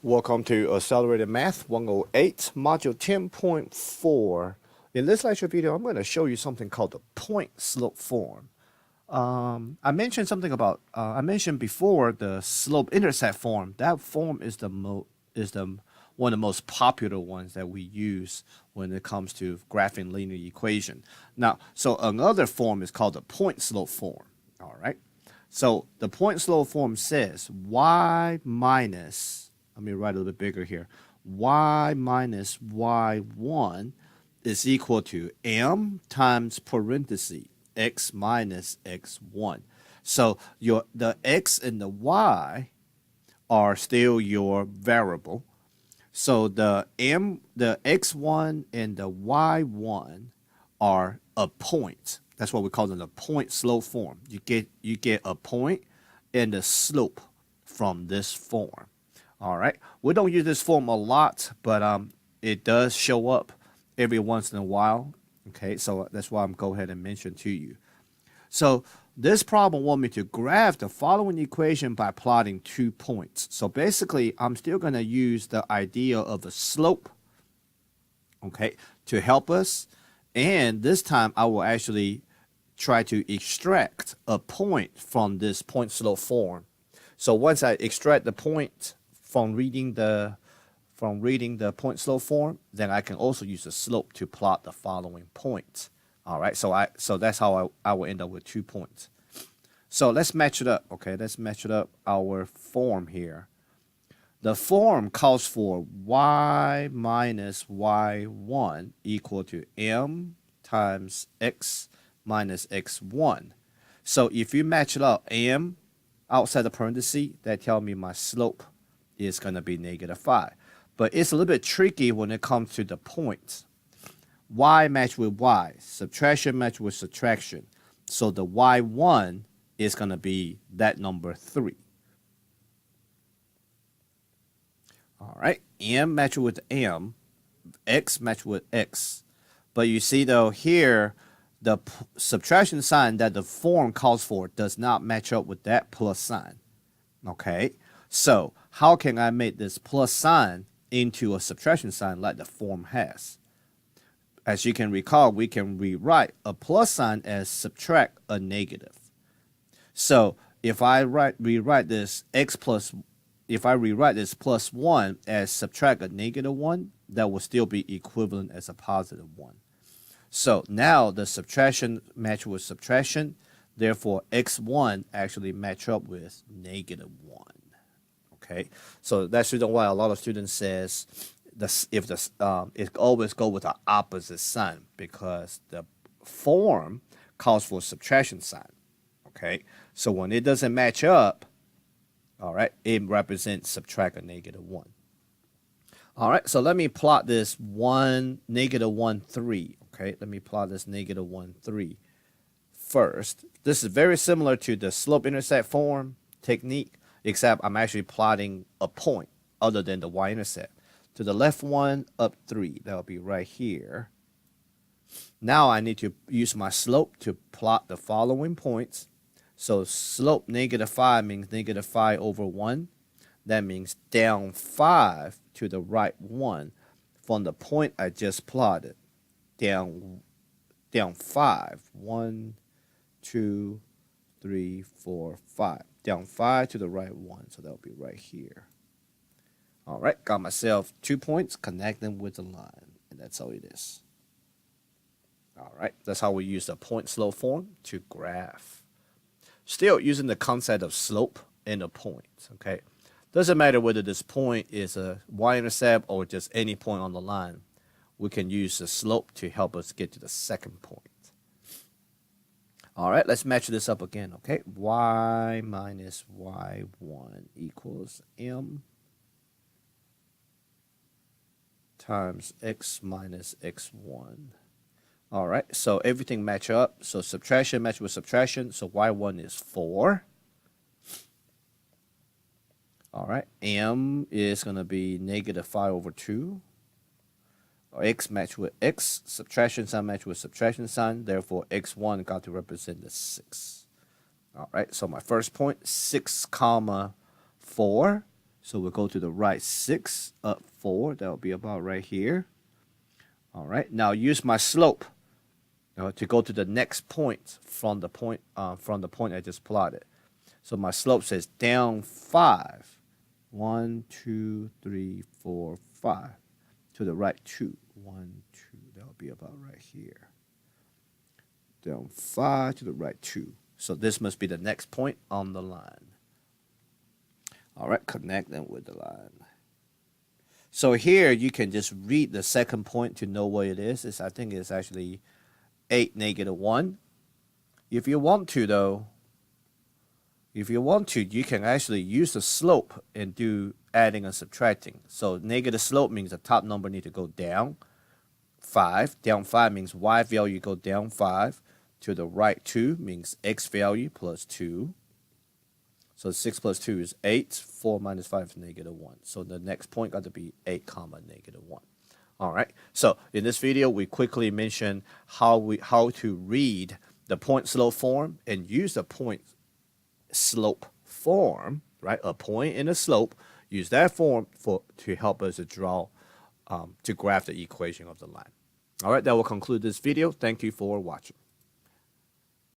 Welcome to Accelerated Math 108, Module 10.4. In this lecture video, I'm going to show you something called the point-slope form. I mentioned something about, I mentioned before the slope-intercept form. That form is one of the most popular ones that we use when it comes to graphing linear equation. Now, so another form is called the point-slope form. All right. So the point-slope form says y minus, let me write a little bit bigger here, y minus y1 is equal to m times parenthesis x minus x1. So the x and the y are still your variable. So the x1 and the y1 are a point. That's what we call them, the point slope form. You get a point and a slope from this form. All right. We don't use this form a lot, but it does show up every once in a while. Okay, so that's why I'm go ahead and mention to you. So this problem wants me to graph the following equation by plotting 2 points. So basically, I'm still going to use the idea of a slope, okay, to help us. And this time, I will actually try to extract a point from this point slope form. So once I extract the point from reading the point slope form, then I can also use the slope to plot the following points. All right, so that's how I will end up with 2 points. So let's match it up, okay? Let's match it up our form here. The form calls for y minus y1 equal to m times x minus x1. So if you match it up, m outside the parenthesis, that tells me my slope is going to be -5. But it's a little bit tricky when it comes to the points. Y match with y, subtraction match with subtraction. So the y1 is going to be that number 3. All right, m match with m, x match with x. But you see though here, the subtraction sign that the form calls for does not match up with that plus sign. Okay, so how can I make this plus sign into a subtraction sign like the form has? As you can recall, we can rewrite a plus sign as subtract a negative. So if I rewrite this plus 1 as subtract a -1, that will still be equivalent as a +1. So now the subtraction match with subtraction, therefore x1 actually match up with -1. Okay, so that's the reason why a lot of students says it always go with the opposite sign, because the form calls for subtraction sign. Okay, so when it doesn't match up, all right, it represents subtract a -1. All right, so let me plot this -1, 3. Okay, let me plot this -1, 3 first. This is very similar to the slope-intercept form technique, except I'm actually plotting a point other than the y-intercept. To the left one, up 3. That'll be right here. Now I need to use my slope to plot the following points. So slope -5 means -5 over 1. That means down 5 to the right 1 from the point I just plotted. Down 5. 1, 2, 3, 4, 5. Down 5 to the right 1. So that'll be right here. All right, got myself 2 points, connect them with the line, and that's all it is. All right, that's how we use the point slope form to graph. Still using the concept of slope and a point, okay? Doesn't matter whether this point is a y-intercept or just any point on the line. We can use the slope to help us get to the second point. All right, let's match this up again, okay? Y minus y1 equals m times x minus x1. All right, so everything match up. So subtraction match with subtraction. So y1 is 4. All right, m is going to be -5 over 2. X match with x, subtraction sign match with subtraction sign. Therefore, x1 got to represent the 6. All right, so my first point, 6, 4. So we'll go to the right 6, up 4. That'll be about right here. All right. Now use my slope to go to the next point from the point I just plotted. So my slope says down 5. 1, 2, 3, 4, 5. To the right 2. 1, 2. That'll be about right here. Down 5 to the right 2. So this must be the next point on the line. All right, connect them with the line. So here you can just read the second point to know what it is. I think it's actually 8, -1. If you want to, though, you can actually use the slope and do adding and subtracting. So negative slope means the top number need to go down 5. Down 5 means y value go down 5. To the right 2 means x value plus 2. So 6 plus 2 is 8. 4 minus 5 is -1. So the next point got to be 8, -1. All right. So in this video, we quickly mentioned how to read the point slope form and use the point slope form, right? A point and a slope. Use that form to help us to draw, to graph the equation of the line. All right. That will conclude this video. Thank you for watching.